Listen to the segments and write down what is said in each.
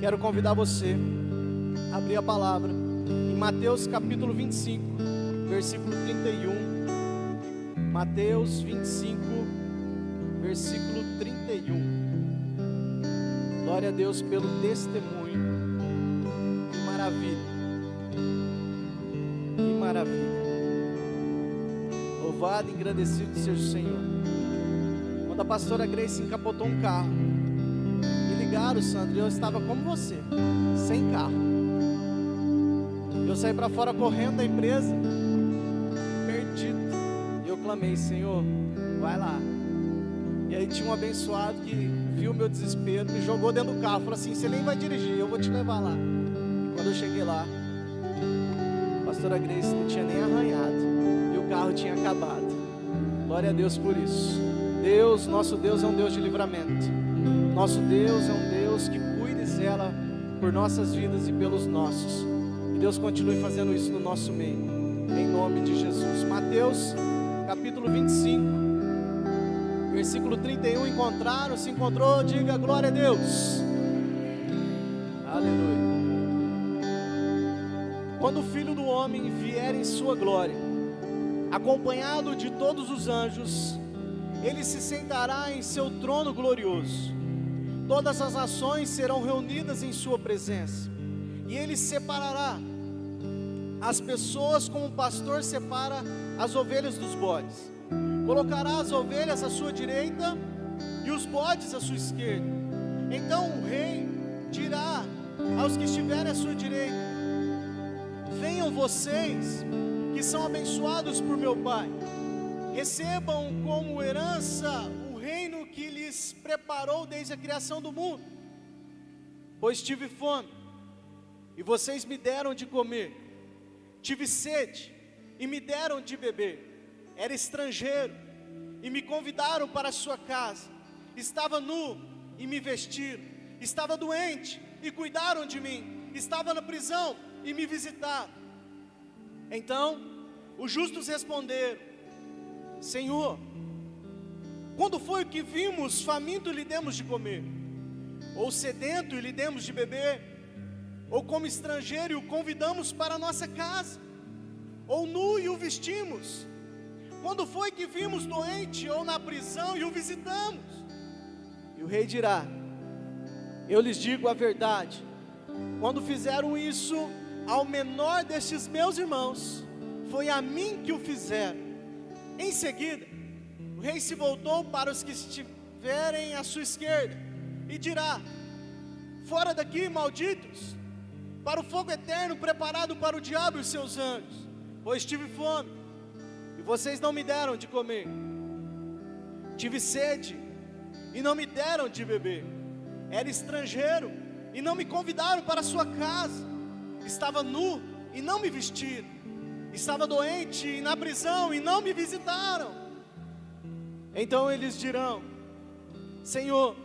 Quero convidar você a abrir a palavra em Mateus capítulo 25, versículo 31. Mateus 25, versículo 31. Glória a Deus pelo testemunho. Que maravilha. Que maravilha. Louvado e agradecido seja o Senhor. Quando a pastora Grace encapotou um carro, me ligaram, Sandro, e eu estava como você, sem carro. Eu saí para fora correndo da empresa, perdido. E eu clamei: Senhor, vai lá. E aí tinha um abençoado que viu o meu desespero, me jogou dentro do carro, falou assim: você nem vai dirigir, eu vou te levar lá. E quando eu cheguei lá, a pastora Grace não tinha nem arranhado, e o carro tinha acabado. Glória a Deus por isso. Deus, nosso Deus é um Deus de livramento. Nosso Deus é um Deus que cuida e zela por nossas vidas e pelos nossos. Que Deus continue fazendo isso no nosso meio, em nome de Jesus. Mateus capítulo 25, versículo 31. Encontraram? Se encontrou? Diga glória a Deus. Aleluia. Quando o Filho do Homem vier em sua glória, acompanhado de todos os anjos, ele se sentará em seu trono glorioso. Todas as nações serão reunidas em sua presença, e ele separará as pessoas como um pastor separa as ovelhas dos bodes. Colocará as ovelhas à sua direita e os bodes à sua esquerda. Então o rei dirá aos que estiverem à sua direita: venham vocês que são abençoados por meu Pai, recebam como herança o reino que lhes preparou desde a criação do mundo. Pois tive fome, e vocês me deram de comer. Tive sede, e me deram de beber. Era estrangeiro, e me convidaram para a sua casa. Estava nu, e me vestiram. Estava doente, e cuidaram de mim. Estava na prisão, e me visitaram. Então os justos responderam: Senhor, quando foi que vimos faminto e lhe demos de comer? Ou sedento e lhe demos de beber? Ou como estrangeiro e o convidamos para a nossa casa? Ou nu e o vestimos? Quando foi que vimos doente ou na prisão e o visitamos? E o rei dirá: eu lhes digo a verdade, quando fizeram isso ao menor destes meus irmãos, foi a mim que o fizeram. Em seguida, o rei se voltou para os que estiverem à sua esquerda e dirá: fora daqui, malditos, para o fogo eterno preparado para o diabo e os seus anjos. Pois tive fome, e vocês não me deram de comer. Tive sede, e não me deram de beber. Era estrangeiro, e não me convidaram para a sua casa. Estava nu, e não me vestiram. Estava doente e na prisão e não me visitaram. Então eles dirão: Senhor,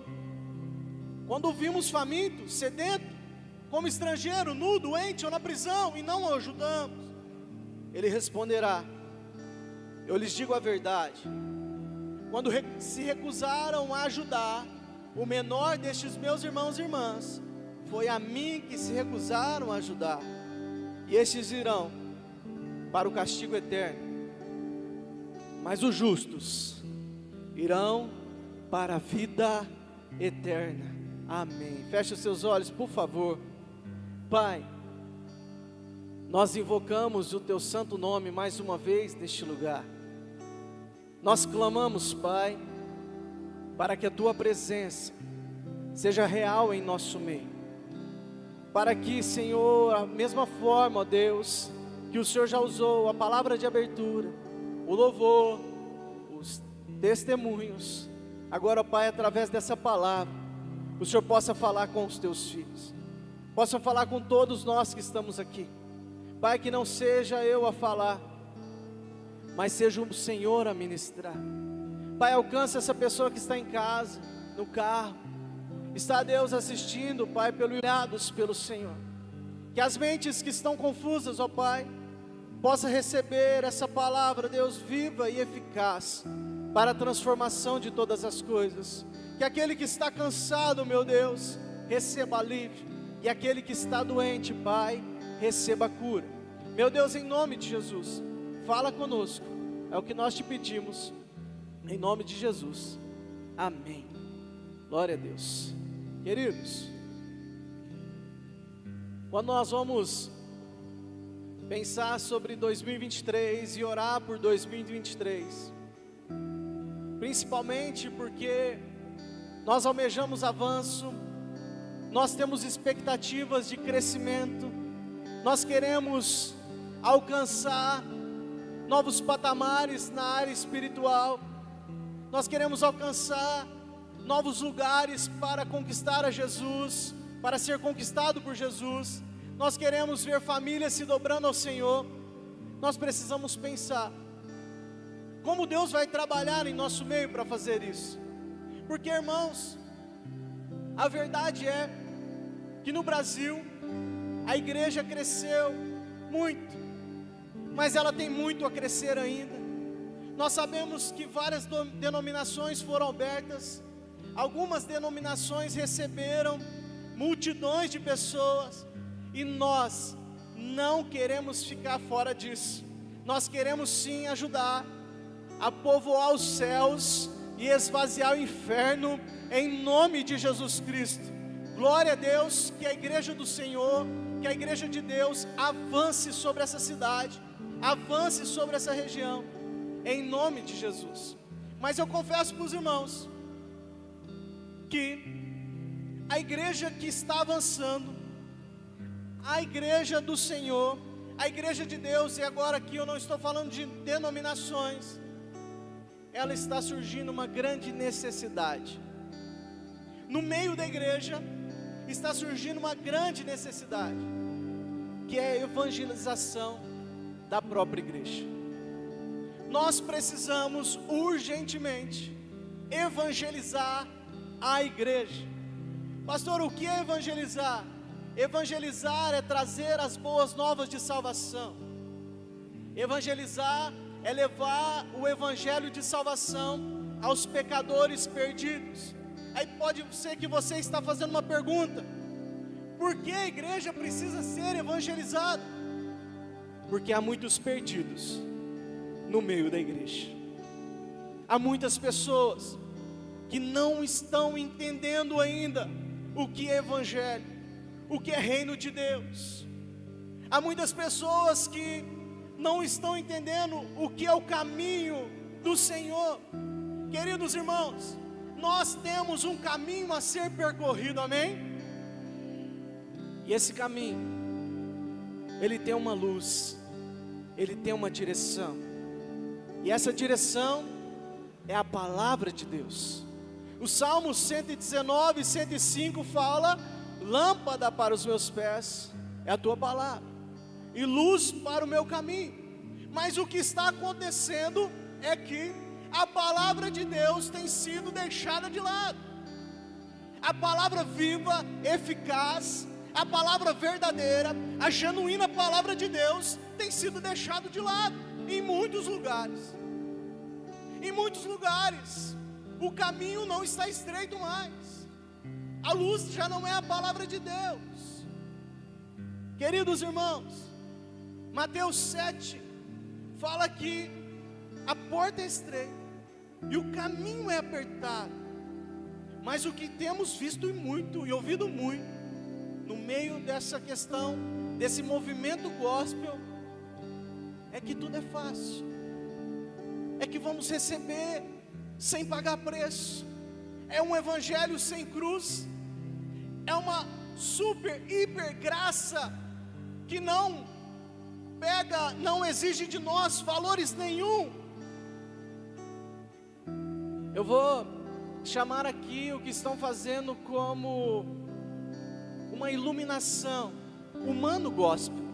quando vimos faminto, sedento, como estrangeiro, nu, doente ou na prisão e não o ajudamos? Ele responderá: eu lhes digo a verdade, quando se recusaram a ajudar o menor destes meus irmãos e irmãs, foi a mim que se recusaram a ajudar. E estes irão para o castigo eterno, mas os justos irão para a vida eterna. Amém. Feche os seus olhos, por favor. Pai, nós invocamos o teu santo nome mais uma vez neste lugar. Nós clamamos, Pai, para que a tua presença seja real em nosso meio, para que, Senhor, a mesma forma, ó Deus, que o Senhor já usou a palavra de abertura, o louvor, os testemunhos, agora, Pai, através dessa palavra, o Senhor possa falar com os teus filhos, possa falar com todos nós que estamos aqui. Pai, que não seja eu a falar, mas seja o Senhor a ministrar. Pai, alcança essa pessoa que está em casa, no carro, está, Deus, assistindo, Pai, olhados pelo Senhor. Que as mentes que estão confusas, ó Pai, possa receber essa palavra, Deus, viva e eficaz, para a transformação de todas as coisas. Que aquele que está cansado, meu Deus, receba alívio. E aquele que está doente, Pai, receba a cura. Meu Deus, em nome de Jesus, fala conosco. É o que nós te pedimos, em nome de Jesus. Amém. Glória a Deus. Queridos, quando nós vamos pensar sobre 2023 e orar por 2023, principalmente porque nós almejamos avanço, nós temos expectativas de crescimento, nós queremos alcançar novos patamares na área espiritual, nós queremos alcançar novos lugares para conquistar a Jesus, para ser conquistado por Jesus, nós queremos ver famílias se dobrando ao Senhor. Nós precisamos pensar como Deus vai trabalhar em nosso meio para fazer isso, porque, irmãos, a verdade é que no Brasil a igreja cresceu muito, mas ela tem muito a crescer ainda. Nós sabemos que várias denominações foram abertas, algumas denominações receberam multidões de pessoas, e nós não queremos ficar fora disso. Nós queremos sim ajudar a povoar os céus e esvaziar o inferno, em nome de Jesus Cristo. Glória a Deus, que a igreja do Senhor, que a igreja de Deus avance sobre essa cidade, avance sobre essa região, em nome de Jesus. Mas eu confesso para os irmãos que a igreja que está avançando, a igreja do Senhor, a igreja de Deus, e agora aqui eu não estou falando de denominações, ela está surgindo uma grande necessidade. No meio da igreja está surgindo uma grande necessidade, que é a evangelização da própria igreja. Nós precisamos urgentemente evangelizar a igreja. Pastor, o que é evangelizar? Evangelizar é trazer as boas novas de salvação. Evangelizar é levar o evangelho de salvação aos pecadores perdidos. Aí pode ser que você está fazendo uma pergunta: por que a igreja precisa ser evangelizada? Porque há muitos perdidos no meio da igreja. Há muitas pessoas que não estão entendendo ainda o que é evangelho, o que é reino de Deus. Há muitas pessoas que não estão entendendo o que é o caminho do Senhor. Queridos irmãos, nós temos um caminho a ser percorrido, amém? E esse caminho, ele tem uma luz, ele tem uma direção, e essa direção é a palavra de Deus. O Salmo 119, 105 fala: lâmpada para os meus pés é a tua palavra, e luz para o meu caminho. Mas o que está acontecendo é que a palavra de Deus tem sido deixada de lado. A palavra viva, eficaz, a palavra verdadeira, a genuína palavra de Deus tem sido deixado de lado em muitos lugares. Em muitos lugares o caminho não está estreito mais, a luz já não é a palavra de Deus. Queridos irmãos, Mateus 7 fala que a porta é estreita e o caminho é apertado, mas o que temos visto muito e ouvido muito no meio dessa questão, desse movimento gospel, é que tudo é fácil, é que vamos receber sem pagar preço, é um evangelho sem cruz, é uma super, hiper graça que não pega, não exige de nós valores nenhum. Eu vou chamar aqui o que estão fazendo como uma iluminação humano gospel.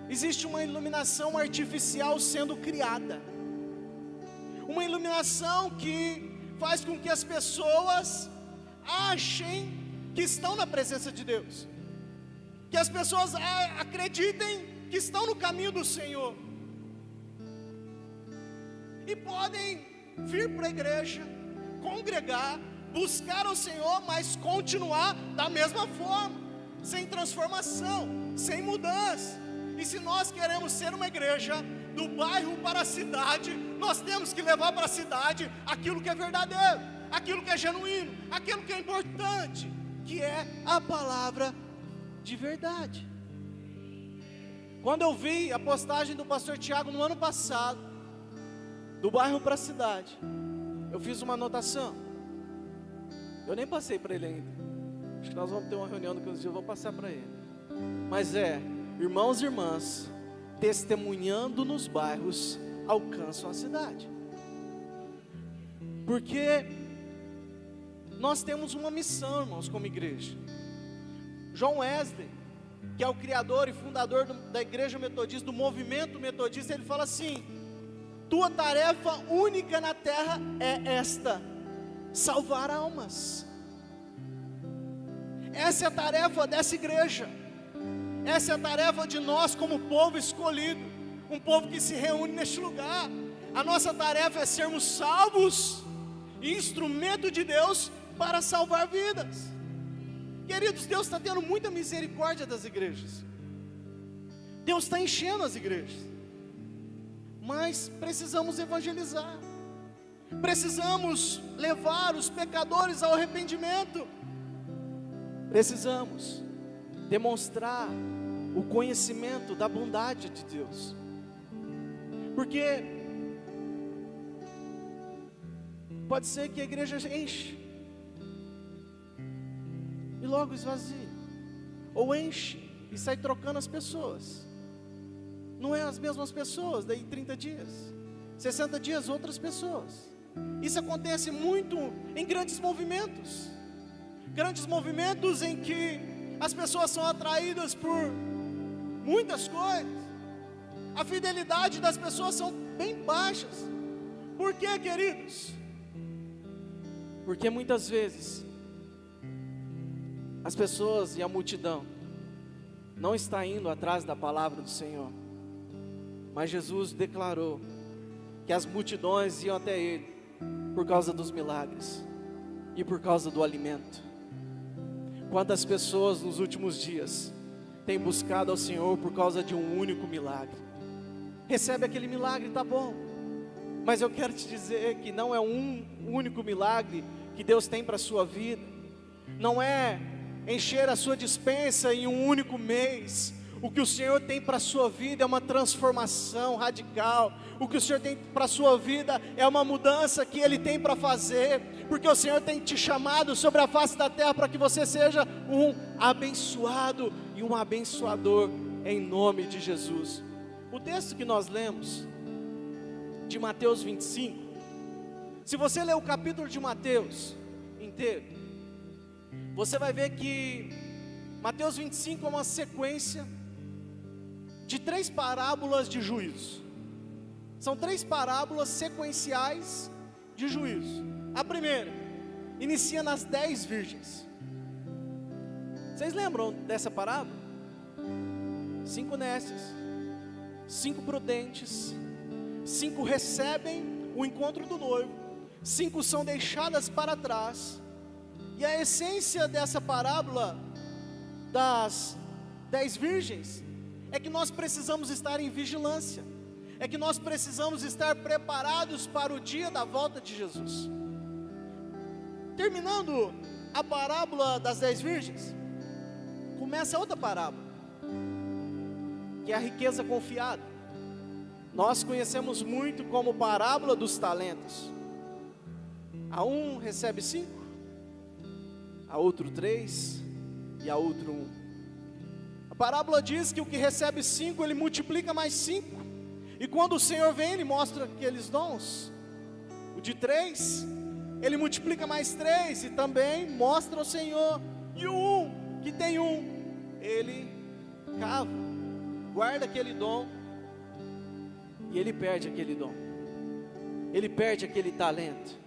Existe uma iluminação artificial sendo criada, uma iluminação que faz com que as pessoas achem que estão na presença de Deus, que as pessoas acreditem que estão no caminho do Senhor, e podem vir para a igreja, congregar, buscar o Senhor, mas continuar da mesma forma, sem transformação, sem mudança. E se nós queremos ser uma igreja do bairro para a cidade, nós temos que levar para a cidade aquilo que é verdadeiro, aquilo que é genuíno, aquilo que é importante, que é a palavra de verdade. Quando eu vi a postagem do pastor Tiago no ano passado, do bairro para a cidade, eu fiz uma anotação. Eu nem passei para ele ainda. Acho que nós vamos ter uma reunião daqui uns dias, eu vou passar para ele. Mas irmãos e irmãs, testemunhando nos bairros, alcançam a cidade. Porque nós temos uma missão, irmãos, como igreja. John Wesley, que é o criador e fundador da igreja metodista, do movimento metodista, ele fala assim: tua tarefa única na terra é esta: salvar almas. Essa é a tarefa dessa igreja. Essa é a tarefa de nós como povo escolhido, um povo que se reúne neste lugar. A nossa tarefa é sermos salvos, instrumento de Deus para salvar vidas. Queridos, Deus está tendo muita misericórdia das igrejas. Deus está enchendo as igrejas. Mas precisamos evangelizar. Precisamos levar os pecadores ao arrependimento. Precisamos demonstrar o conhecimento da bondade de Deus. Porque pode ser que a igreja enche e logo esvazia, ou enche e sai trocando as pessoas. Não é as mesmas pessoas, daí 30 dias, 60 dias outras pessoas. Isso acontece muito em grandes movimentos em que as pessoas são atraídas por muitas coisas. A fidelidade das pessoas são bem baixas. Por quê, queridos? Porque muitas vezes as pessoas e a multidão não está indo atrás da palavra do Senhor. Mas Jesus declarou que as multidões iam até Ele por causa dos milagres e por causa do alimento. Quantas pessoas nos últimos dias têm buscado ao Senhor por causa de um único milagre? Recebe aquele milagre, tá bom, mas eu quero te dizer que não é um único milagre que Deus tem para a sua vida. Não é encher a sua despensa em um único mês. O que o Senhor tem para a sua vida é uma transformação radical. O que o Senhor tem para a sua vida é uma mudança que Ele tem para fazer. Porque o Senhor tem te chamado sobre a face da terra para que você seja um abençoado e um abençoador em nome de Jesus. O texto que nós lemos de Mateus 25, se você ler o capítulo de Mateus inteiro, você vai ver que Mateus 25 é uma sequência de 3 parábolas de juízo. São 3 parábolas sequenciais de juízo. A primeira inicia nas 10 virgens. Vocês lembram dessa parábola? 5 nécias, 5 prudentes, 5 recebem o encontro do noivo, 5 são deixadas para trás. E a essência dessa parábola das 10 virgens é que nós precisamos estar em vigilância, é que nós precisamos estar preparados para o dia da volta de Jesus. Terminando a parábola das 10 virgens, começa outra parábola, que é a riqueza confiada. Nós conhecemos muito como parábola dos talentos. A um recebe 5, a outro 3 e a outro 1. A parábola diz que o que recebe 5, ele multiplica mais 5. E quando o Senhor vem, Ele mostra aqueles dons. O de 3, Ele multiplica mais 3 e também mostra ao Senhor. E o 1, que tem 1, Ele cava, guarda aquele dom e ele perde aquele dom. Ele perde aquele talento.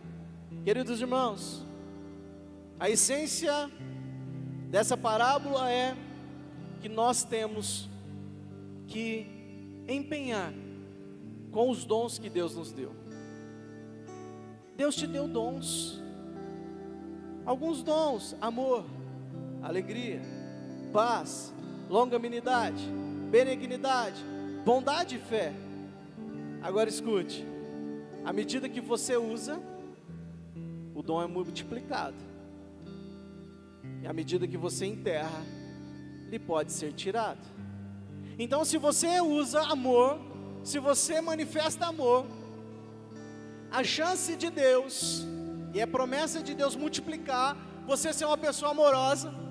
Queridos irmãos, a essência dessa parábola é que nós temos que empenhar com os dons que Deus nos deu. Deus te deu dons. Alguns dons: amor, alegria, paz, longanimidade, benignidade, bondade e fé. Agora escute, à medida que você usa, o dom é multiplicado, e à medida que você enterra, ele pode ser tirado. Então, se você usa amor, se você manifesta amor, a chance de Deus, e é promessa de Deus multiplicar, você ser uma pessoa amorosa,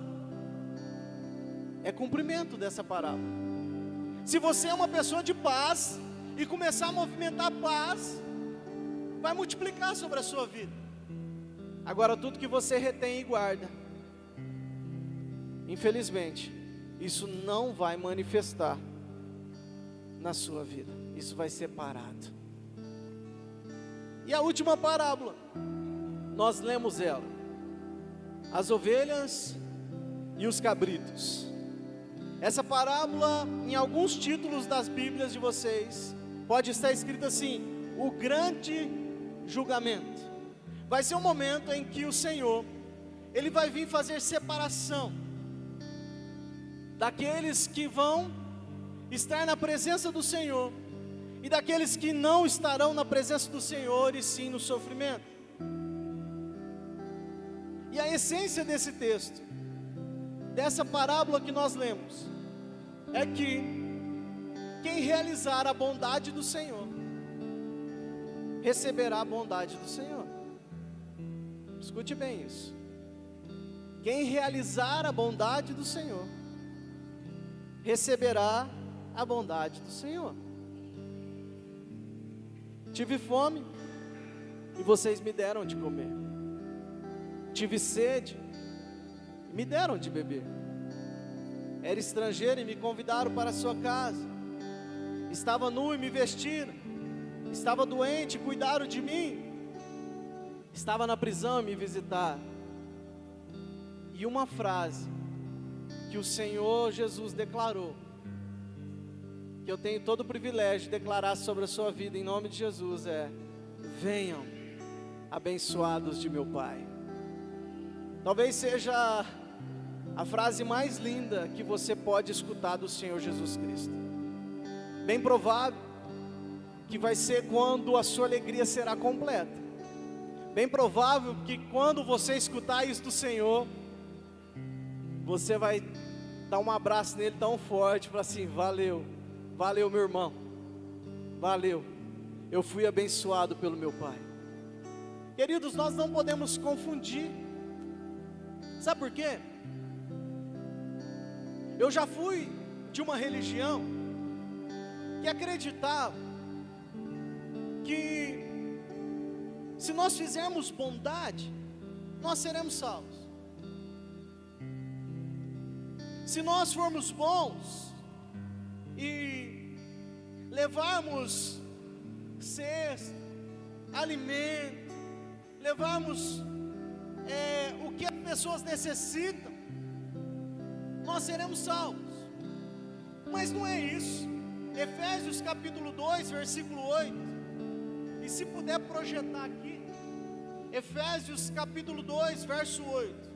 é cumprimento dessa parábola. Se você é uma pessoa de paz, e começar a movimentar a paz, vai multiplicar sobre a sua vida. Agora, tudo que você retém e guarda, infelizmente, isso não vai manifestar na sua vida, isso vai ser parado. E a última parábola, nós lemos ela, as ovelhas e os cabritos. Essa parábola, em alguns títulos das Bíblias de vocês, pode estar escrito assim: o grande julgamento. Vai ser um momento em que o Senhor, Ele vai vir fazer separação daqueles que vão estar na presença do Senhor e daqueles que não estarão na presença do Senhor, e sim no sofrimento. E a essência desse texto, dessa parábola que nós lemos, é que quem realizar a bondade do Senhor, receberá a bondade do Senhor. Escute bem isso. Quem realizar a bondade do Senhor, receberá a bondade do Senhor. Tive fome, e vocês me deram de comer. Tive sede, e me deram de beber. Era estrangeiro e me convidaram para a sua casa. Estava nu e me vestiram. Estava doente e cuidaram de mim. Estava na prisão e me visitaram. E uma frase que o Senhor Jesus declarou, que eu tenho todo o privilégio de declarar sobre a sua vida em nome de Jesus, é: venham, abençoados de meu Pai. Talvez seja a frase mais linda que você pode escutar do Senhor Jesus Cristo. Bem provável que vai ser quando a sua alegria será completa. Bem provável que quando você escutar isso do Senhor, você vai dar um abraço nele tão forte, falar assim: valeu, valeu meu irmão, valeu, eu fui abençoado pelo meu Pai. Queridos, nós não podemos confundir. Sabe por quê? Eu já fui de uma religião que acreditava que se nós fizermos bondade, nós seremos salvos. Se nós formos bons e levarmos cesta, alimento, levarmos o que as pessoas necessitam, nós seremos salvos. Mas não é isso. Efésios capítulo 2, versículo 8. E se puder projetar aqui, Efésios capítulo 2, verso 8.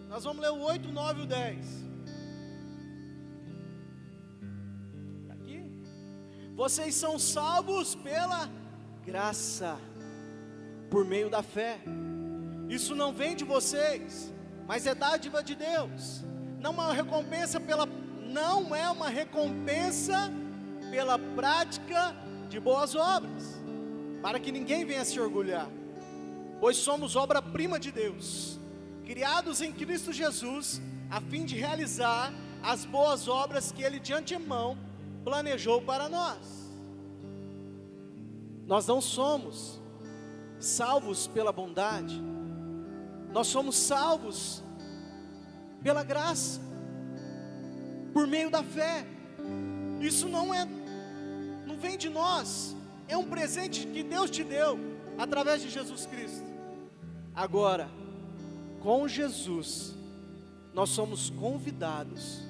Nós vamos ler o 8, 9 e o 10. Aqui. Vocês são salvos pela graça, por meio da fé. Isso não vem de vocês, mas é dádiva de Deus. Não é uma recompensa pela prática de boas obras, para que ninguém venha se orgulhar, pois somos obra-prima de Deus, criados em Cristo Jesus, a fim de realizar as boas obras que Ele de antemão planejou para nós. Nós não somos salvos pela bondade, nós somos salvos pela graça, por meio da fé. Isso não vem de nós, é um presente que Deus te deu, através de Jesus Cristo. Agora, com Jesus, nós somos convidados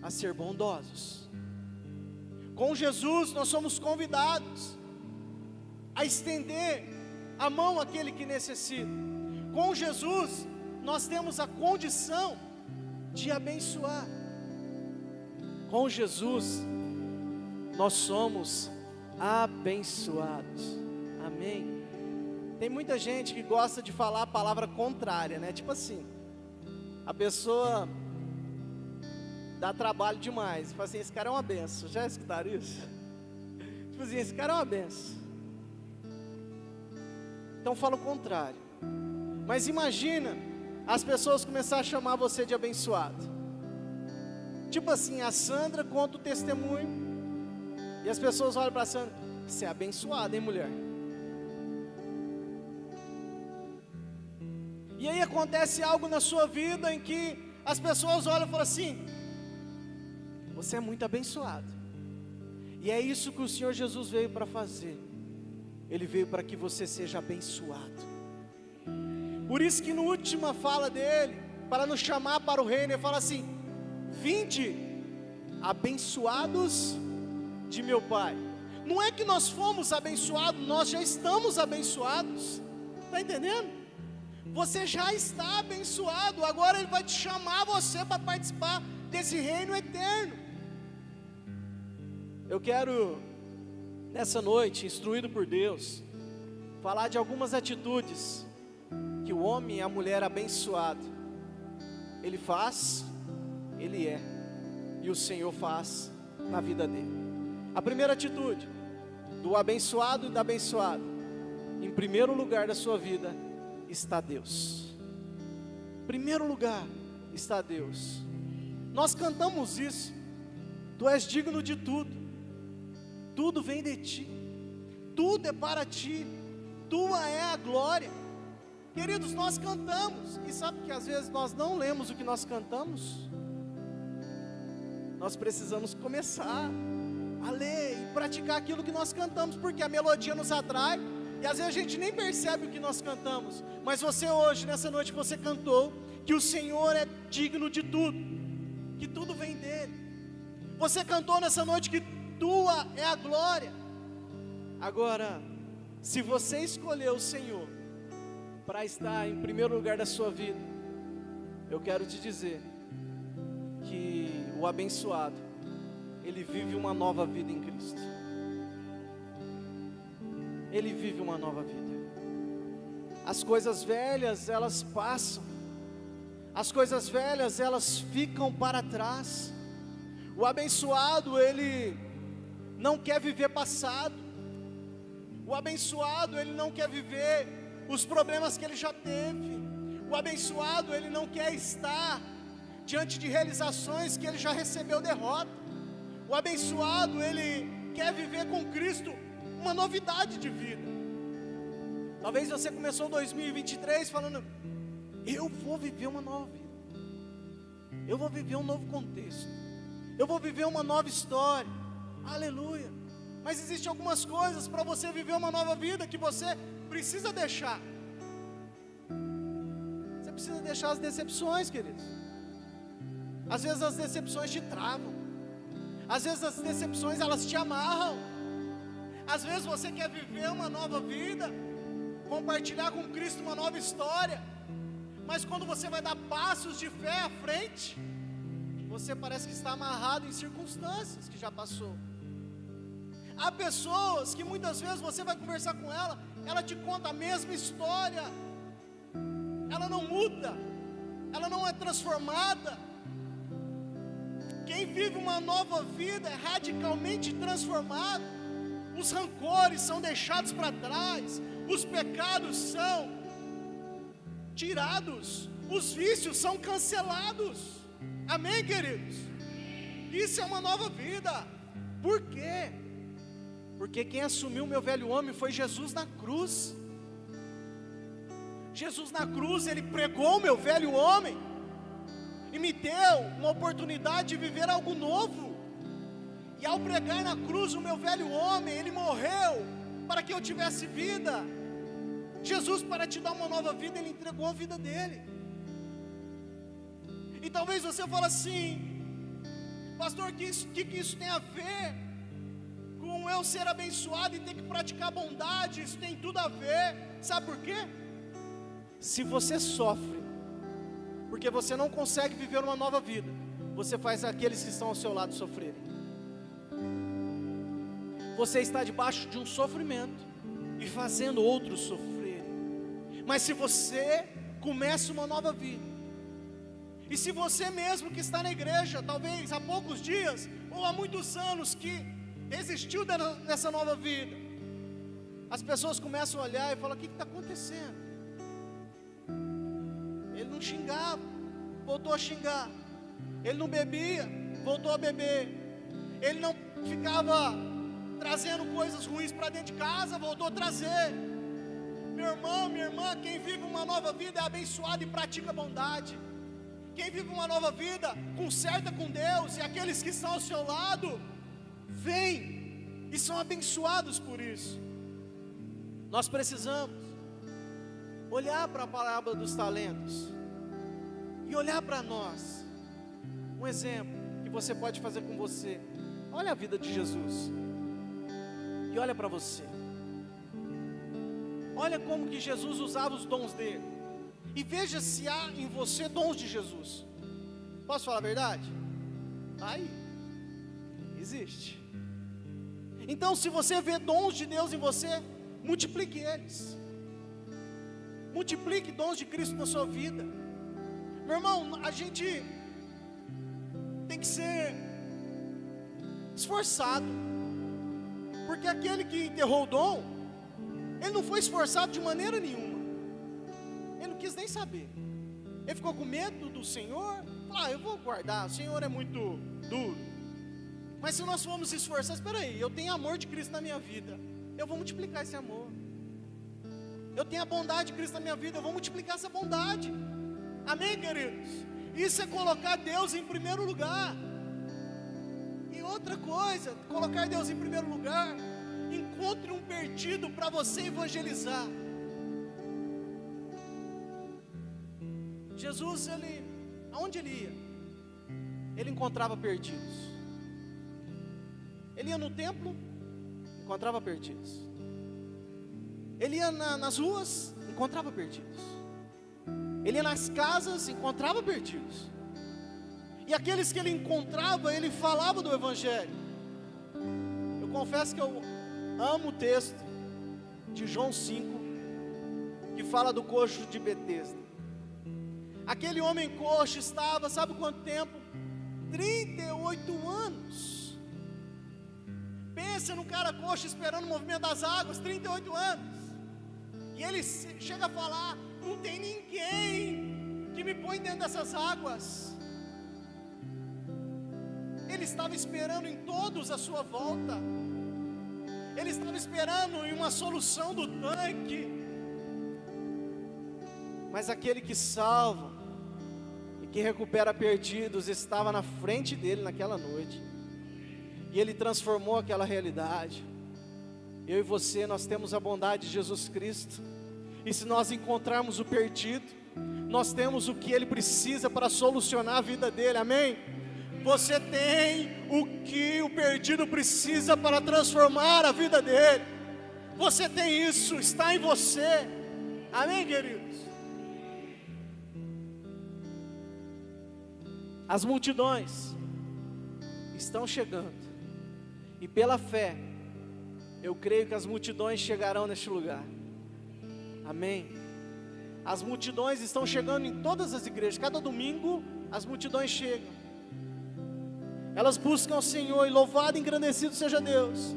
a ser bondosos. Com Jesus, nós somos convidados a estender a mão àquele que necessita. Com Jesus, nós temos a condição de abençoar. Com Jesus, nós somos abençoados. Amém? Tem muita gente que gosta de falar a palavra contrária, né? Tipo assim, a pessoa dá trabalho demais. Fala assim, esse cara é uma benção. Já escutaram isso? Tipo assim, esse cara é uma benção. Então fala o contrário. Mas imagina as pessoas começarem a chamar você de abençoado. Tipo assim, a Sandra conta o testemunho e as pessoas olham para a Sandra: você é abençoada, hein, mulher? E aí acontece algo na sua vida em que as pessoas olham e falam assim: você é muito abençoado. E é isso que o Senhor Jesus veio para fazer. Ele veio para que você seja abençoado. Por isso que na última fala dele, para nos chamar para o reino, ele fala assim: vinde, abençoados de meu Pai. Não é que nós fomos abençoados, nós já estamos abençoados. Está entendendo? Você já está abençoado. Agora Ele vai te chamar você para participar desse reino eterno. Eu quero, nessa noite, instruído por Deus, falar de algumas atitudes que o homem e a mulher abençoado, ele faz, ele é, e o Senhor faz na vida dele. A primeira atitude do abençoado e da abençoada, em primeiro lugar da sua vida está Deus. Em primeiro lugar está Deus. Nós cantamos isso: tu és digno de tudo, tudo vem de ti, tudo é para ti, tua é a glória. Queridos, nós cantamos, e sabe que às vezes nós não lemos o que nós cantamos? Nós precisamos começar a ler e praticar aquilo que nós cantamos, porque a melodia nos atrai, e às vezes a gente nem percebe o que nós cantamos. Mas você hoje, nessa noite, você cantou que o Senhor é digno de tudo, que tudo vem dele. Você cantou nessa noite que tua é a glória. Agora, se você escolheu o Senhor para estar em primeiro lugar da sua vida, eu quero te dizer que o abençoado, ele vive uma nova vida em Cristo. Ele vive uma nova vida. As coisas velhas, elas passam. As coisas velhas, elas ficam para trás. O abençoado, ele não quer viver passado. O abençoado, ele não quer viver os problemas que ele já teve. O abençoado, ele não quer estar diante de realizações que ele já recebeu derrota. O abençoado, ele quer viver com Cristo uma novidade de vida. Talvez você começou 2023 falando: eu vou viver uma nova vida, eu vou viver um novo contexto, eu vou viver uma nova história. Aleluia. Mas existem algumas coisas para você viver uma nova vida que você precisa deixar. Você precisa deixar as decepções, queridos. Às vezes as decepções te travam. Às vezes as decepções, elas te amarram. Às vezes você quer viver uma nova vida, compartilhar com Cristo uma nova história, mas quando você vai dar passos de fé à frente, você parece que está amarrado em circunstâncias que já passou. Há pessoas que muitas vezes você vai conversar com ela te conta a mesma história, ela não muda, ela não é transformada. Quem vive uma nova vida é radicalmente transformado. Os rancores são deixados para trás, os pecados são tirados, os vícios são cancelados. Amém, queridos? Isso é uma nova vida. Por quê? Porque quem assumiu o meu velho homem foi Jesus na cruz. Jesus na cruz, Ele pregou o meu velho homem e me deu uma oportunidade de viver algo novo. E ao pregar na cruz o meu velho homem, Ele morreu para que eu tivesse vida. Jesus, para te dar uma nova vida, Ele entregou a vida dEle. E talvez você fale assim: pastor, o que isso tem a ver com eu ser abençoado e ter que praticar bondade? Isso tem tudo a ver. Sabe por quê? Se você sofre porque você não consegue viver uma nova vida, você faz aqueles que estão ao seu lado sofrerem. Você está debaixo de um sofrimento e fazendo outros sofrerem. Mas se você começa uma nova vida, e se você mesmo que está na igreja, talvez há poucos dias ou há muitos anos, que desistiu dessa nova vida, as pessoas começam a olhar e falam: o que está acontecendo? Ele não xingava, voltou a xingar. Ele não bebia, voltou a beber. Ele não ficava trazendo coisas ruins para dentro de casa, voltou a trazer. Meu irmão, minha irmã, quem vive uma nova vida é abençoado e pratica bondade. Quem vive uma nova vida, conserta com Deus, e aqueles que estão ao seu lado, vêm e são abençoados por isso. Nós precisamos olhar para a parábola dos talentos e olhar para nós. Um exemplo que você pode fazer com você: olha a vida de Jesus e olha para você. Olha como que Jesus usava os dons dele, e veja se há em você dons de Jesus. Posso falar a verdade? Aí, existe. Então, se você vê dons de Deus em você, multiplique eles. Multiplique dons de Cristo na sua vida. Meu irmão, a gente tem que ser esforçado, porque aquele que enterrou o dom, ele não foi esforçado de maneira nenhuma. Ele não quis nem saber. Ele ficou com medo do Senhor. Eu vou guardar, o Senhor é muito duro. Mas se nós formos esforçar, espera aí, eu tenho amor de Cristo na minha vida, eu vou multiplicar esse amor. Eu tenho a bondade de Cristo na minha vida, eu vou multiplicar essa bondade. Amém, queridos? Isso é colocar Deus em primeiro lugar. E outra coisa, colocar Deus em primeiro lugar, encontre um perdido para você evangelizar. Jesus, aonde ele ia? Ele encontrava perdidos. Ele ia no templo, encontrava perdidos. Ele ia nas ruas, encontrava perdidos. Ele ia nas casas, encontrava perdidos. E aqueles que ele encontrava, ele falava do Evangelho. Eu confesso que eu amo o texto de João 5, que fala do coxo de Betesda. Aquele homem coxo estava, sabe quanto tempo? 38 anos. Pensa num cara coxo esperando o movimento das águas, 38 anos. E ele chega a falar: não tem ninguém que me põe dentro dessas águas. Ele estava esperando em todos à sua volta. Ele estava esperando em uma solução do tanque. Mas aquele que salva e que recupera perdidos estava na frente dele naquela noite. E ele transformou aquela realidade. Eu e você, nós temos a bondade de Jesus Cristo. E se nós encontrarmos o perdido, nós temos o que ele precisa para solucionar a vida dele, amém? Você tem o que o perdido precisa para transformar a vida dele. Você tem isso, está em você, amém, queridos? As multidões estão chegando, e pela fé, eu creio que as multidões chegarão neste lugar, amém? As multidões estão chegando em todas as igrejas, cada domingo as multidões chegam, elas buscam o Senhor, e louvado e engrandecido seja Deus,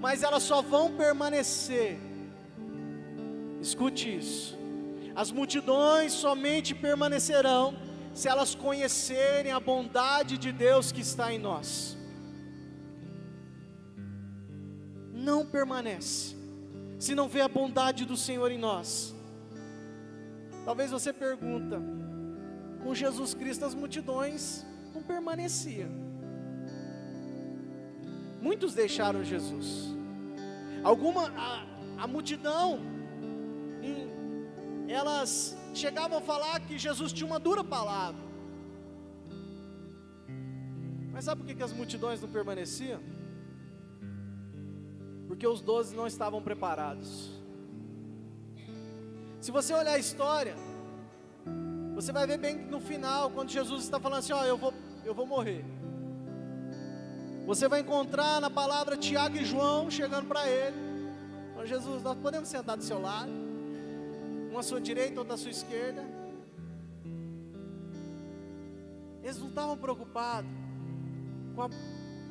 mas elas só vão permanecer, escute isso, as multidões somente permanecerão se elas conhecerem a bondade de Deus que está em nós. Não permanece se não vê a bondade do Senhor em nós. Talvez você pergunta: com Jesus Cristo as multidões não permaneciam. Muitos deixaram Jesus. A multidão, elas chegavam a falar que Jesus tinha uma dura palavra. Mas sabe por que as multidões não permaneciam? Porque os 12 não estavam preparados. Se você olhar a história, você vai ver bem que no final, quando Jesus está falando assim: eu vou morrer. Você vai encontrar na palavra Tiago e João chegando para ele, falando: Jesus, nós podemos sentar do seu lado, um à sua direita, outro à sua esquerda. Eles não estavam preocupados com a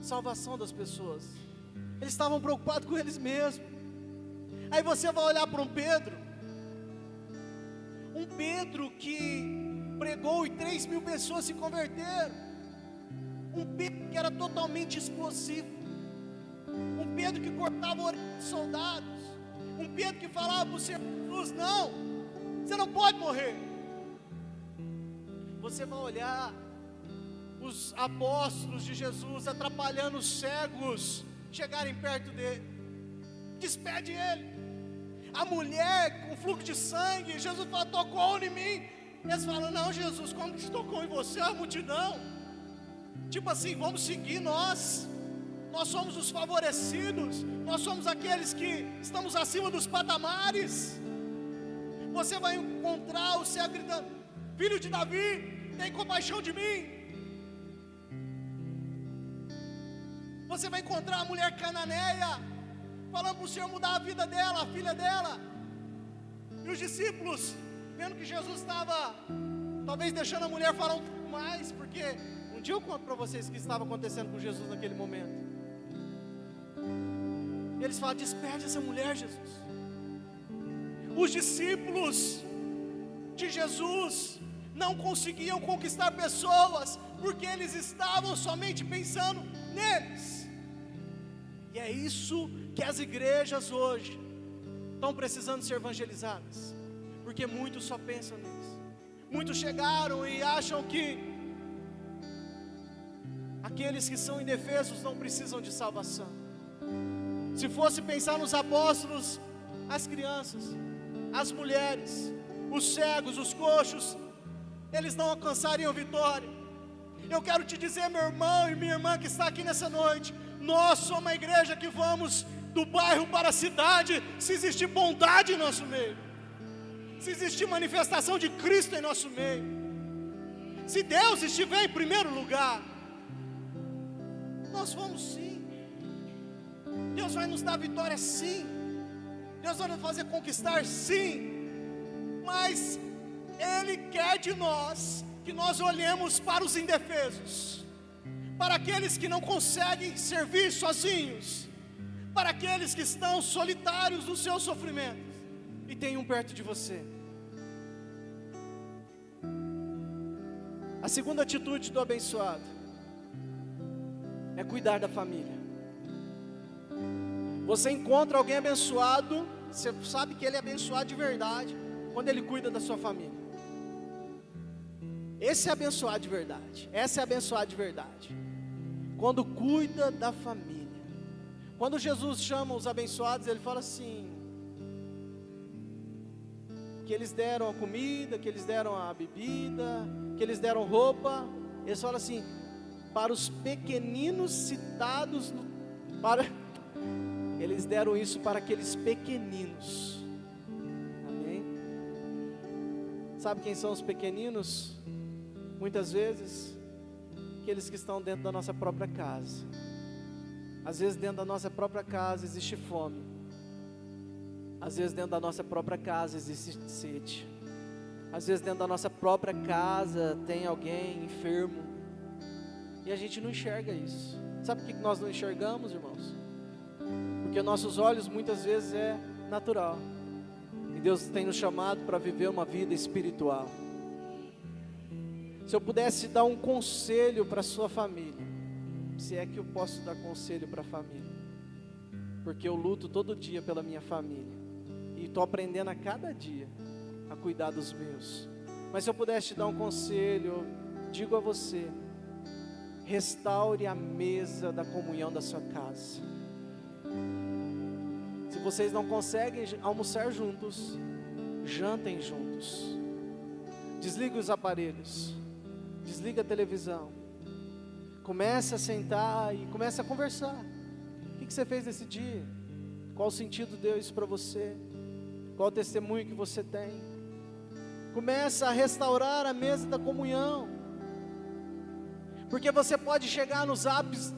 salvação das pessoas, eles estavam preocupados com eles mesmos. Aí você vai olhar para um Pedro que pregou e 3.000 pessoas se converteram, um Pedro que era totalmente explosivo, um Pedro que cortava a orelha dos soldados, um Pedro que falava para o Senhor Jesus: não, você não pode morrer. Você vai olhar os apóstolos de Jesus atrapalhando os cegos chegarem perto dele, despede ele. A mulher com fluxo de sangue, Jesus fala: tocou em mim. Eles falam: não, Jesus, como que tocou em você? A multidão, tipo assim, vamos seguir nós somos os favorecidos, nós somos aqueles que estamos acima dos patamares. Você vai encontrar o cego gritando: filho de Davi, tem compaixão de mim. Você vai encontrar a mulher cananeia falando para o Senhor mudar a vida dela, a filha dela. E os discípulos, vendo que Jesus estava talvez deixando a mulher falar um pouco mais, porque um dia eu conto para vocês o que estava acontecendo com Jesus naquele momento. E eles falam: despede essa mulher, Jesus. Os discípulos de Jesus não conseguiam conquistar pessoas, porque eles estavam somente pensando neles. E é isso que as igrejas hoje estão precisando ser evangelizadas, porque muitos só pensam neles. Muitos chegaram e acham que aqueles que são indefesos não precisam de salvação. Se fosse pensar nos apóstolos, as crianças, as mulheres, os cegos, os coxos, eles não alcançariam vitória. Eu quero te dizer, meu irmão e minha irmã que está aqui nessa noite, nós somos uma igreja que vamos do bairro para a cidade, se existir bondade em nosso meio, se existir manifestação de Cristo em nosso meio, se Deus estiver em primeiro lugar, nós vamos sim. Deus vai nos dar vitória sim, Deus vai nos fazer conquistar sim, mas Ele quer de nós que nós olhemos para os indefesos, para aqueles que não conseguem servir sozinhos, para aqueles que estão solitários no seu sofrimento, e tem um perto de você. A segunda atitude do abençoado é cuidar da família. Você encontra alguém abençoado, você sabe que ele é abençoado de verdade quando ele cuida da sua família. Esse é abençoado de verdade, essa é abençoada de verdade, quando cuida da família. Quando Jesus chama os abençoados, Ele fala assim, que eles deram a comida, que eles deram a bebida, que eles deram roupa. Eles falam assim, para os pequeninos citados, eles deram isso para aqueles pequeninos. Amém? Sabe quem são os pequeninos? Muitas vezes, aqueles que estão dentro da nossa própria casa. Às vezes dentro da nossa própria casa existe fome. Às vezes dentro da nossa própria casa existe sede. Às vezes dentro da nossa própria casa tem alguém enfermo. E a gente não enxerga isso. Sabe por que nós não enxergamos, irmãos? Porque nossos olhos muitas vezes é natural. E Deus tem nos chamado para viver uma vida espiritual. Se eu pudesse dar um conselho para a sua família, se é que eu posso dar conselho para a família, porque eu luto todo dia pela minha família, e estou aprendendo a cada dia a cuidar dos meus. Mas se eu pudesse te dar um conselho, eu digo a você, restaure a mesa da comunhão da sua casa. Se vocês não conseguem almoçar juntos, jantem juntos. Desligue os aparelhos, desliga a televisão, comece a sentar e comece a conversar. O que você fez nesse dia? Qual o sentido deu isso para você? Qual o testemunho que você tem? Começa a restaurar a mesa da comunhão. Porque você pode chegar nos ápice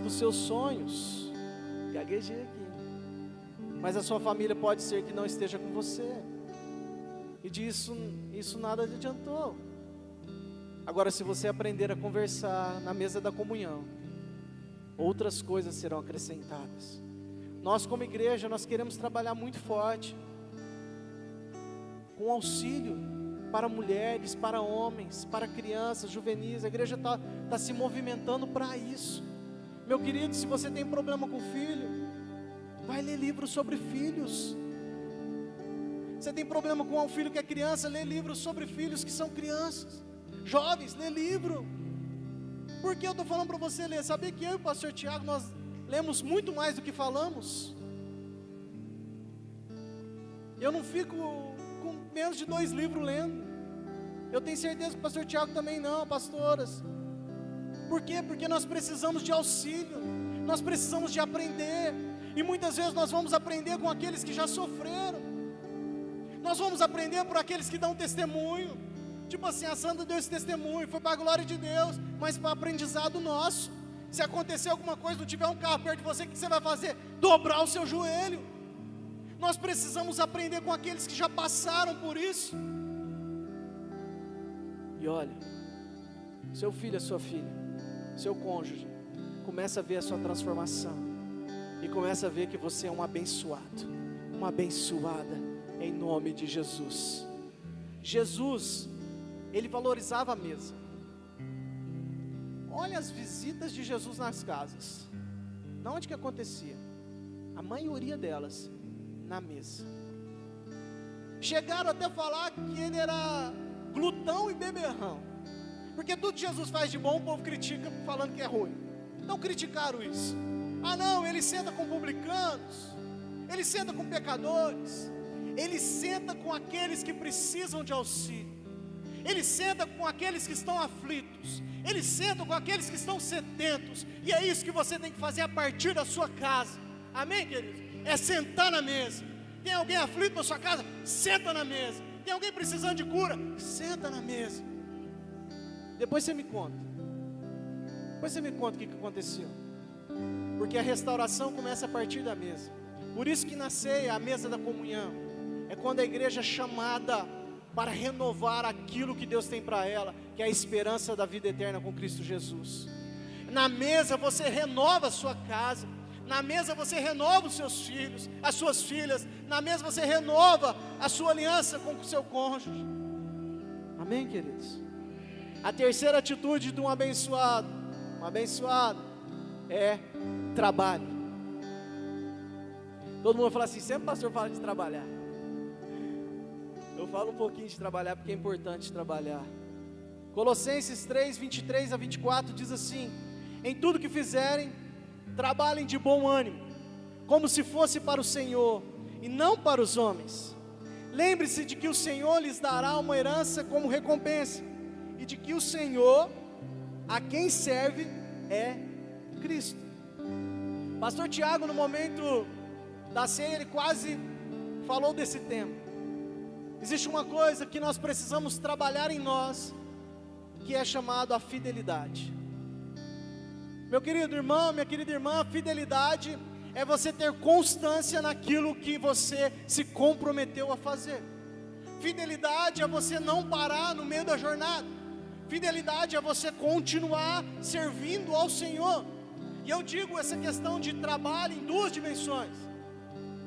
dos seus sonhos. Gaguejei aqui. Mas a sua família pode ser que não esteja com você. E disso isso nada adiantou. Agora, se você aprender a conversar na mesa da comunhão, outras coisas serão acrescentadas. Nós como igreja, nós queremos trabalhar muito forte, com auxílio para mulheres, para homens, para crianças, juvenis. A igreja está se movimentando para isso. Meu querido, se você tem problema com filho, vai ler livros sobre filhos. Você tem problema com um filho que é criança, lê livros sobre filhos que são crianças. Jovens, lê livro. Por que eu estou falando para você ler? Sabia que eu e o pastor Tiago, nós lemos muito mais do que falamos? Eu não fico com menos de 2 livros lendo. Eu tenho certeza que o pastor Tiago também não, pastoras. Por quê? Porque nós precisamos de auxílio, nós precisamos de aprender. E muitas vezes nós vamos aprender com aqueles que já sofreram. Nós vamos aprender por aqueles que dão testemunho. Tipo assim, a Sandra deu esse testemunho, foi para a glória de Deus, mas para aprendizado nosso. Se acontecer alguma coisa, não tiver um carro perto de você, o que você vai fazer? Dobrar o seu joelho. Nós precisamos aprender com aqueles que já passaram por isso. E olha, seu filho, a sua filha, seu cônjuge, começa a ver a sua transformação. E começa a ver que você é um abençoado, uma abençoada, em nome de Jesus. Jesus, ele valorizava a mesa. Olha as visitas de Jesus nas casas. Não onde que acontecia? A maioria delas na mesa. Chegaram até a falar que ele era glutão e beberrão, porque tudo que Jesus faz de bom, o povo critica falando que é ruim. Então criticaram isso. Ah não, ele senta com publicanos, ele senta com pecadores, ele senta com aqueles que precisam de auxílio, ele senta com aqueles que estão aflitos, ele senta com aqueles que estão sedentos. E é isso que você tem que fazer a partir da sua casa. Amém, queridos? É sentar na mesa. Tem alguém aflito na sua casa? Senta na mesa. Tem alguém precisando de cura? Senta na mesa. Depois você me conta. Depois você me conta o que aconteceu. Porque a restauração começa a partir da mesa. Por isso que na ceia, a mesa da comunhão, é quando a igreja é chamada para renovar aquilo que Deus tem para ela, que é a esperança da vida eterna com Cristo Jesus. Na mesa você renova a sua casa. Na mesa você renova os seus filhos, as suas filhas. Na mesa você renova a sua aliança com o seu cônjuge. Amém, queridos? A terceira atitude de um abençoado é trabalho. Todo mundo fala assim, sempre o pastor fala de trabalhar. Eu falo um pouquinho de trabalhar porque é importante trabalhar. Colossenses 3, 23 a 24 diz assim: em tudo que fizerem, trabalhem de bom ânimo, como se fosse para o Senhor e não para os homens. Lembre-se de que o Senhor lhes dará uma herança como recompensa, e de que o Senhor, a quem serve, é Cristo. Pastor Tiago, no momento da ceia, ele quase falou desse tema. Existe uma coisa que nós precisamos trabalhar em nós, que é chamado a fidelidade. Meu querido irmão, minha querida irmã, fidelidade é você ter constância naquilo que você se comprometeu a fazer. Fidelidade é você não parar no meio da jornada. Fidelidade é você continuar servindo ao Senhor. E eu digo essa questão de trabalho em 2 dimensões.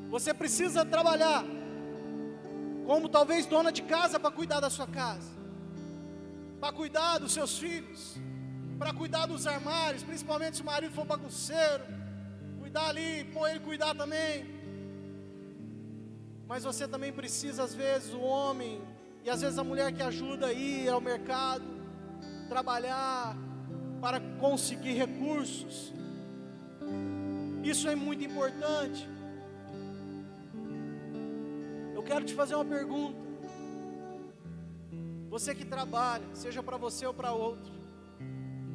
Você precisa trabalhar como talvez dona de casa para cuidar da sua casa, para cuidar dos seus filhos, para cuidar dos armários, principalmente se o marido for bagunceiro, cuidar ali, pôr ele cuidar também. Mas você também precisa, às vezes, o homem, e às vezes a mulher que ajuda a ir ao mercado, trabalhar para conseguir recursos. Isso é muito importante. Eu quero te fazer uma pergunta. Você que trabalha, seja para você ou para outro,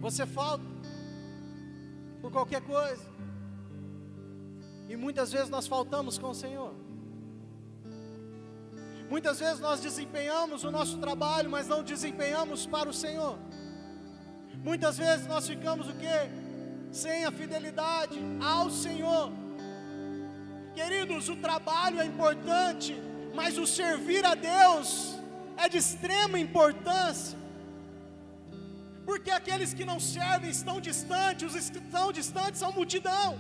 você falta por qualquer coisa? E muitas vezes nós faltamos com o Senhor. Muitas vezes nós desempenhamos o nosso trabalho, mas não desempenhamos para o Senhor. Muitas vezes nós ficamos o quê? Sem a fidelidade ao Senhor. Queridos, o trabalho é importante, mas o servir a Deus é de extrema importância. Porque aqueles que não servem estão distantes, os que estão distantes são multidão.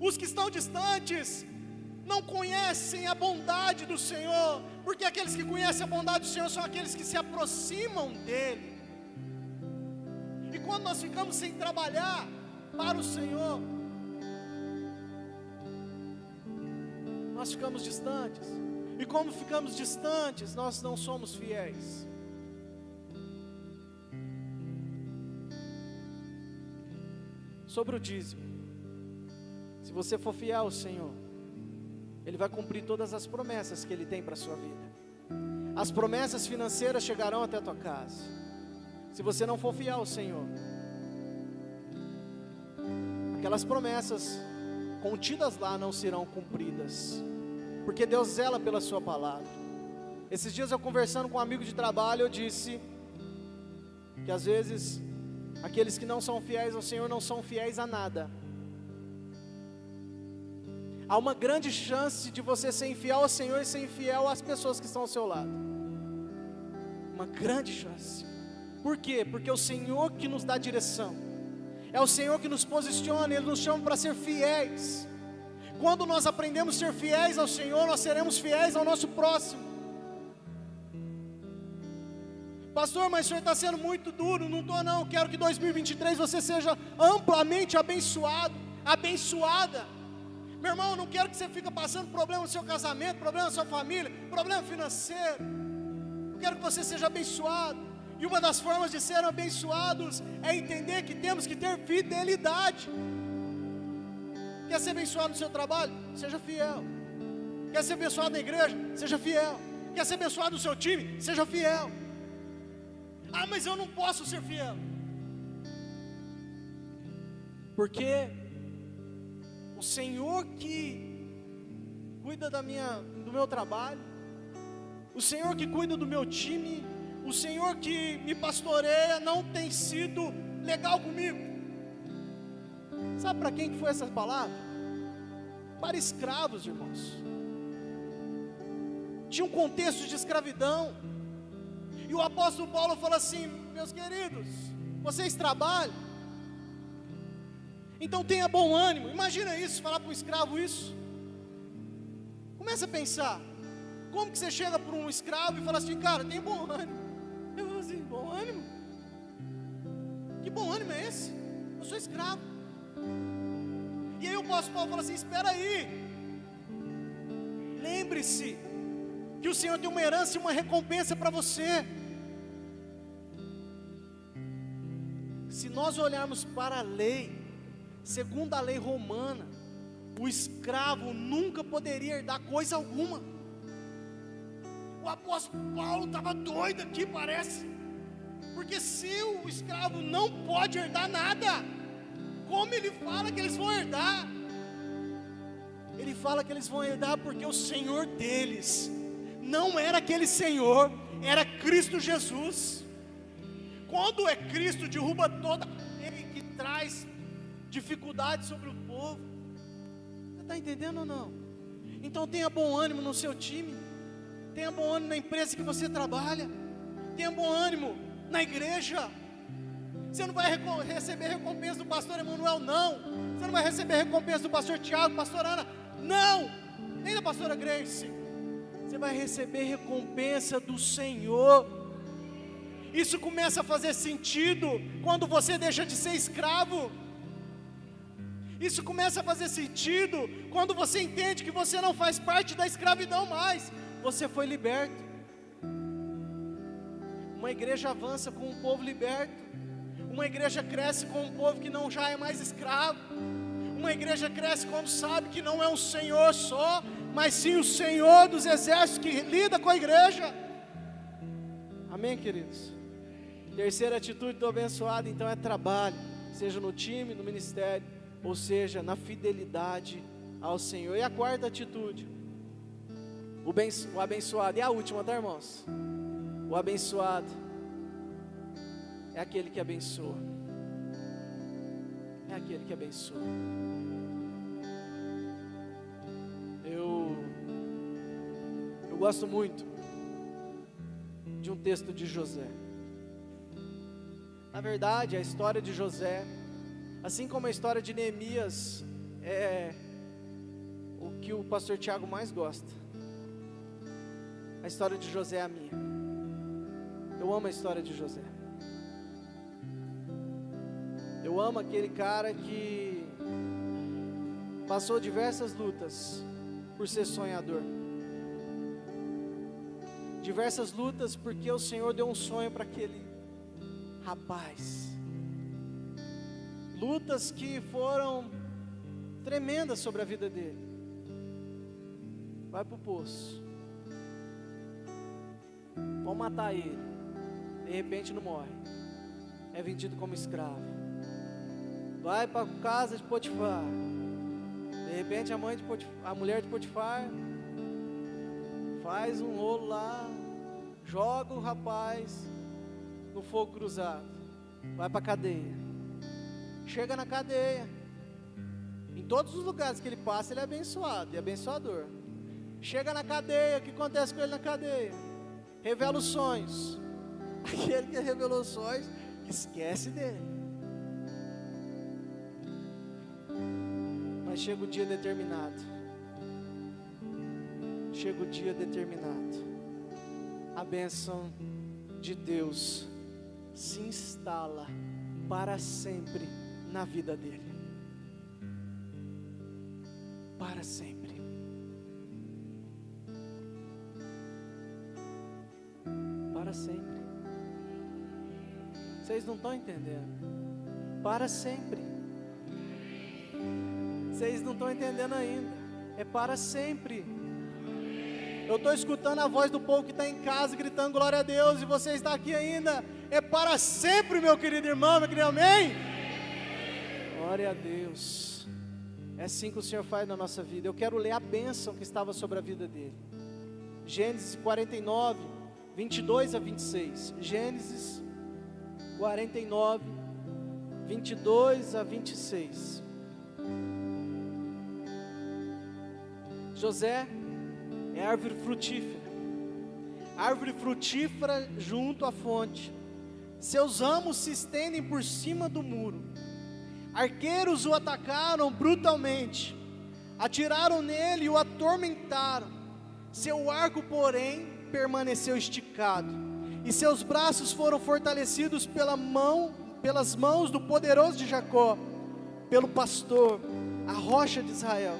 Os que estão distantes não conhecem a bondade do Senhor, porque aqueles que conhecem a bondade do Senhor são aqueles que se aproximam dEle. E quando nós ficamos sem trabalhar para o Senhor, nós ficamos distantes. E como ficamos distantes, nós não somos fiéis. Sobre o dízimo, se você for fiel ao Senhor, Ele vai cumprir todas as promessas que Ele tem para a sua vida. As promessas financeiras chegarão até a tua casa. Se você não for fiel ao Senhor, aquelas promessas contidas lá não serão cumpridas, porque Deus zela pela sua palavra. Esses dias eu conversando com um amigo de trabalho, eu disse que às vezes aqueles que não são fiéis ao Senhor não são fiéis a nada. Há uma grande chance de você ser infiel ao Senhor e ser infiel às pessoas que estão ao seu lado. Uma grande chance. Por quê? Porque é o Senhor que nos dá direção. É o Senhor que nos posiciona, Ele nos chama para ser fiéis. Quando nós aprendemos a ser fiéis ao Senhor, nós seremos fiéis ao nosso próximo. Pastor, mas o senhor está sendo muito duro. Não estou não, quero que 2023 você seja amplamente abençoado, abençoada. Meu irmão, eu não quero que você fique passando problema no seu casamento, problema na sua família, problema financeiro. Eu quero que você seja abençoado. E uma das formas de serem abençoados é entender que temos que ter fidelidade. Quer ser abençoado no seu trabalho? Seja fiel. Quer ser abençoado na igreja? Seja fiel. Quer ser abençoado no seu time? Seja fiel. Ah, mas eu não posso ser fiel. Porque o Senhor que cuida do meu trabalho, o Senhor que cuida do meu time, o Senhor que me pastoreia não tem sido legal comigo. Sabe para quem que foi essa palavra? Para escravos, irmãos. Tinha um contexto de escravidão. E o apóstolo Paulo fala assim: meus queridos, vocês trabalham, então tenha bom ânimo. Imagina isso, falar para um escravo isso. Começa a pensar, como que você chega para um escravo e fala assim: cara, tem bom ânimo. Eu falo assim: bom ânimo? Que bom ânimo é esse? Eu sou escravo. E aí o apóstolo Paulo fala assim: espera aí, lembre-se que o Senhor tem uma herança e uma recompensa para você. Se nós olharmos para a lei, segundo a lei romana, o escravo nunca poderia herdar coisa alguma. O apóstolo Paulo estava doido aqui, parece, porque se o escravo não pode herdar nada, como ele fala que eles vão herdar? Ele fala que eles vão herdar porque o Senhor deles não era aquele Senhor, era Cristo Jesus. Quando é Cristo, derruba toda a lei que traz dificuldade sobre o povo. Você está entendendo ou não? Então tenha bom ânimo no seu time, tenha bom ânimo na empresa que você trabalha, tenha bom ânimo na igreja. Você não vai receber recompensa do pastor Emanuel, não. Você não vai receber recompensa do pastor Tiago, pastor Ana, não. Nem da pastora Grace. Você vai receber recompensa do Senhor. Isso começa a fazer sentido quando você deixa de ser escravo. Isso começa a fazer sentido quando você entende que você não faz parte da escravidão mais. Você foi liberto. Uma igreja avança com um povo liberto. Uma igreja cresce com um povo que não já é mais escravo. Uma igreja cresce quando sabe que não é um Senhor só, mas sim o Senhor dos exércitos que lida com a igreja. Amém, queridos? Terceira atitude do abençoado, então, é trabalho, seja no time, no ministério, ou seja, na fidelidade ao Senhor. E a quarta atitude, O abençoado, e a última, tá, irmãos? O abençoado é aquele que abençoa. É aquele que abençoa. Eu gosto muito de um texto de José. Na verdade, a história de José, assim como a história de Neemias, é o que o pastor Tiago mais gosta. A história de José é a minha. Eu amo a história de José. Eu amo aquele cara que passou diversas lutas por ser sonhador. Diversas lutas porque o Senhor deu um sonho para aquele rapaz. Lutas que foram tremendas sobre a vida dele. Vai para o poço. Vão matar ele. De repente não morre. É vendido como escravo. Vai para a casa de Potifar. De repente a mulher de Potifar faz um rolo lá, joga o rapaz no fogo cruzado. Vai para a cadeia. Chega na cadeia. Em todos os lugares que ele passa, ele é abençoado e abençoador. Chega na cadeia, o que acontece com ele na cadeia? Revela os sonhos. Aquele que revelou os sonhos, esquece dele. Mas chega o dia determinado. Chega o dia determinado. A bênção de Deus se instala para sempre na vida dele. Para sempre. Para sempre. Vocês não estão entendendo. Para sempre. Vocês não estão entendendo ainda. É para sempre. Eu estou escutando a voz do povo que está em casa gritando glória a Deus, e você está aqui ainda. É para sempre, meu querido irmão, meu querido, amém? Glória a Deus. É assim que o Senhor faz na nossa vida. Eu quero ler a bênção que estava sobre a vida dele. Gênesis 49, 22 a 26. Gênesis 49, 22 a 26. José é árvore frutífera junto à fonte. Seus ramos se estendem por cima do muro. Arqueiros o atacaram brutalmente, atiraram nele e o atormentaram. Seu arco, porém, permaneceu esticado, e seus braços foram fortalecidos pelas mãos do poderoso de Jacó, pelo pastor, a rocha de Israel.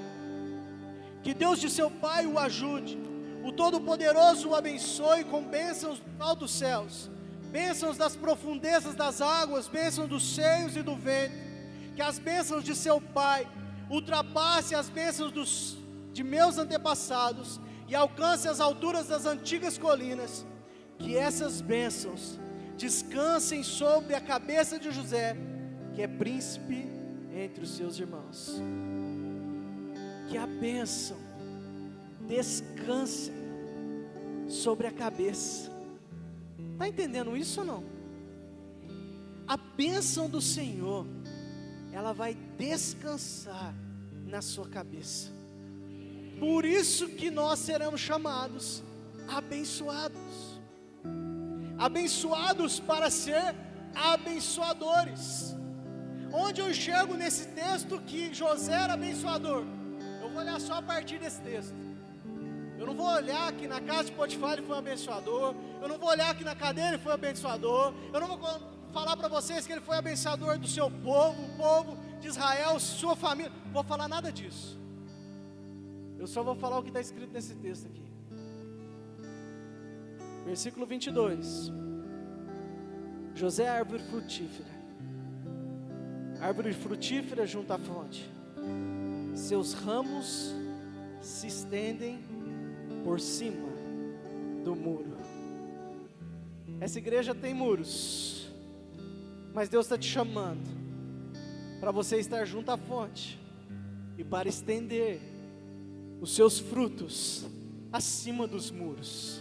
Que Deus de seu pai o ajude, o Todo-Poderoso o abençoe com bênçãos do alto dos céus, bênçãos das profundezas das águas, bênçãos dos seios e do ventre. Que as bênçãos de seu pai ultrapassem as bênçãos de meus antepassados e alcancem as alturas das antigas colinas. Que essas bênçãos descansem sobre a cabeça de José, que é príncipe entre os seus irmãos. Que a bênção descanse sobre a cabeça. Está entendendo isso ou não? A bênção do Senhor, ela vai descansar na sua cabeça. Por isso que nós seremos chamados abençoados. Abençoados para ser abençoadores. Onde eu enxergo nesse texto que José era abençoador? Eu vou olhar só a partir desse texto. Eu não vou olhar que na casa de Potifar ele foi um abençoador. Eu não vou olhar que na cadeia ele foi um abençoador. Eu não vou falar para vocês que ele foi abençoador do seu povo, o povo de Israel, sua família. Não vou falar nada disso. Eu só vou falar o que está escrito nesse texto aqui. Versículo 22. José é árvore frutífera junto à fonte. Seus ramos se estendem por cima do muro. Essa igreja tem muros, mas Deus está te chamando para você estar junto à fonte e para estender os seus frutos acima dos muros.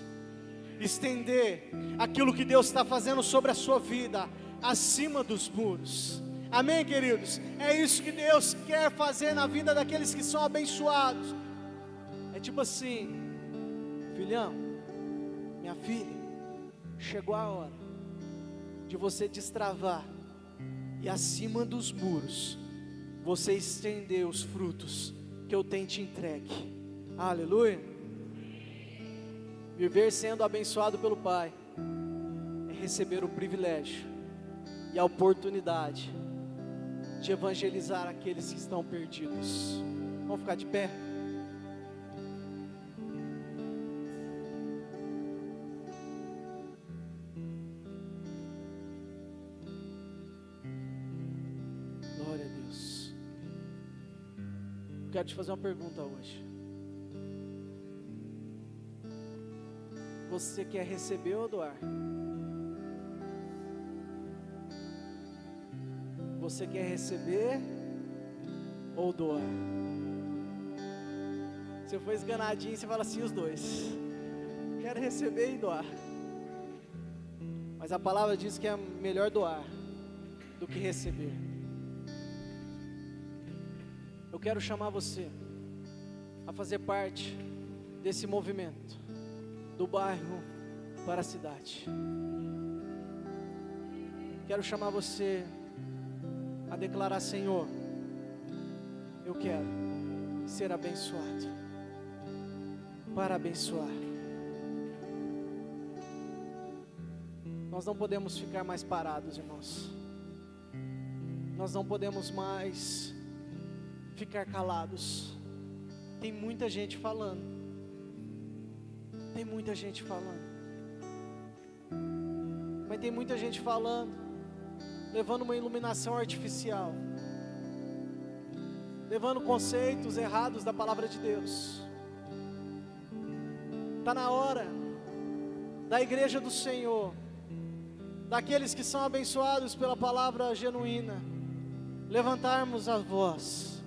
Estender aquilo que Deus está fazendo sobre a sua vida acima dos muros. Amém, queridos? É isso que Deus quer fazer na vida daqueles que são abençoados. É tipo assim: filhão, minha filha, chegou a hora de você destravar e acima dos muros você estender os frutos que eu tenho te entregue. Aleluia. Viver sendo abençoado pelo Pai é receber o privilégio e a oportunidade de evangelizar aqueles que estão perdidos. Vamos ficar de pé? Glória a Deus. Eu quero te fazer uma pergunta hoje. Você quer receber ou doar? Você quer receber ou doar? Se for esganadinho, você fala assim: os dois. Quero receber e doar. Mas a palavra diz que é melhor doar do que receber. Eu quero chamar você a fazer parte desse movimento, do bairro para a cidade. Quero chamar você a declarar: Senhor, eu quero ser abençoado, para abençoar. Nós não podemos ficar mais parados, irmãos. Nós não podemos mais ficar calados. Tem muita gente falando. Tem muita gente falando. Mas tem muita gente falando, levando uma iluminação artificial, levando conceitos errados da palavra de Deus. Está na hora da igreja do Senhor, daqueles que são abençoados pela palavra genuína, levantarmos a voz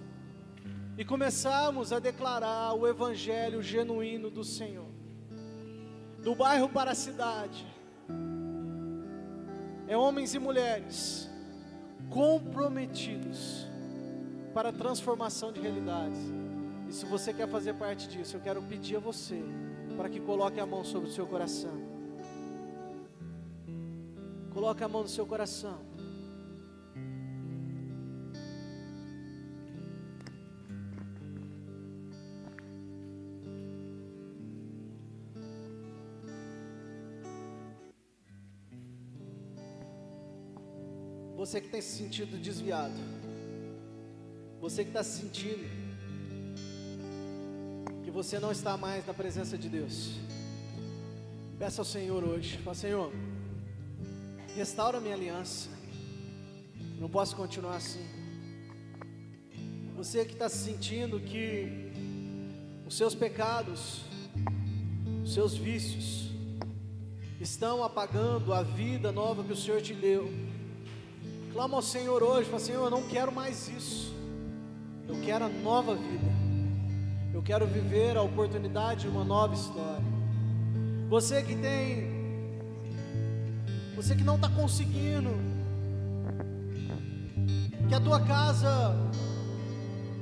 e começarmos a declarar o evangelho genuíno do Senhor. Do bairro para a cidade, é homens e mulheres comprometidos para a transformação de realidades. E se você quer fazer parte disso, eu quero pedir a você para que coloque a mão sobre o seu coração. Coloque a mão no seu coração. Você que tem se sentido desviado, você que está se sentindo que você não está mais na presença de Deus, peça ao Senhor hoje, fala: Senhor, restaura a minha aliança, não posso continuar assim. Você que está se sentindo que os seus pecados, os seus vícios estão apagando a vida nova que o Senhor te deu, clama ao Senhor hoje, fala: Senhor, eu não quero mais isso, eu quero a nova vida, eu quero viver a oportunidade de uma nova história. Você que não está conseguindo que a tua casa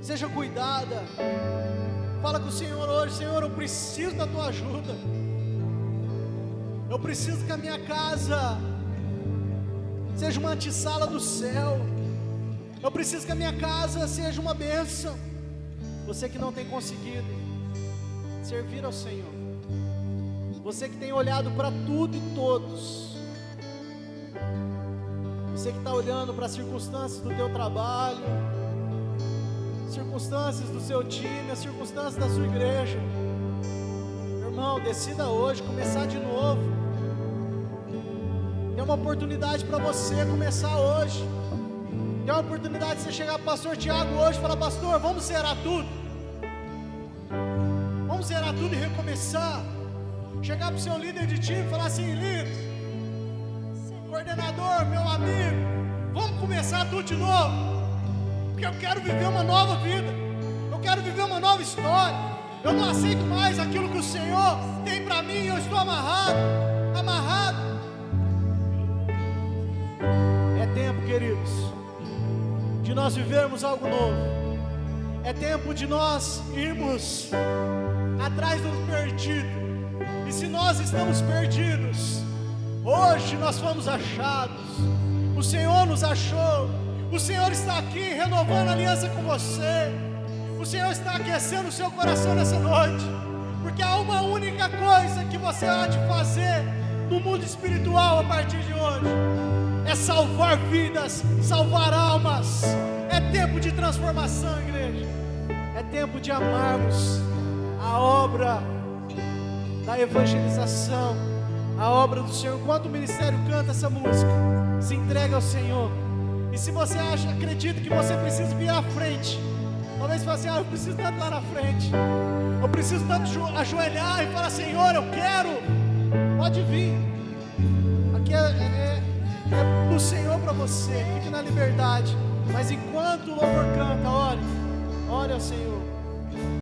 seja cuidada, fala com o Senhor hoje: Senhor, eu preciso da tua ajuda, eu preciso que a minha casa seja uma antessala do céu, eu preciso que a minha casa seja uma bênção. Você que não tem conseguido servir ao Senhor, você que tem olhado para tudo e todos, você que está olhando para as circunstâncias do teu trabalho, circunstâncias do seu time, as circunstâncias da sua igreja, meu irmão, decida hoje começar de novo. Tem uma oportunidade para você começar hoje. Tem uma oportunidade de você chegar para o pastor Tiago hoje e falar: pastor, vamos zerar tudo. Vamos zerar tudo e recomeçar. Chegar para o seu líder de time e falar assim: líder, coordenador, meu amigo, vamos começar tudo de novo. Porque eu quero viver uma nova vida, eu quero viver uma nova história, Eu não aceito mais aquilo que o Senhor tem para mim. Eu estou amarrado. É tempo, queridos, de nós vivermos algo novo. É tempo de nós irmos atrás do perdido. E se nós estamos perdidos, hoje nós fomos achados. O Senhor nos achou. O Senhor está aqui renovando a aliança com você. O Senhor está aquecendo o seu coração nessa noite. Porque há uma única coisa que você há de fazer no mundo espiritual a partir de hoje: é salvar vidas, salvar almas. É tempo de transformação, igreja. É tempo de amarmos a obra da evangelização, a obra do Senhor. Enquanto o ministério canta essa música, se entrega ao Senhor. E se você acredita que você precisa vir à frente, talvez você fale assim: eu preciso tanto lá na frente, eu preciso tanto ajoelhar e falar: Senhor, eu quero. Pode vir. Aqui é do Senhor para você. Fique na liberdade. Mas enquanto o louvor canta, ore ao Senhor.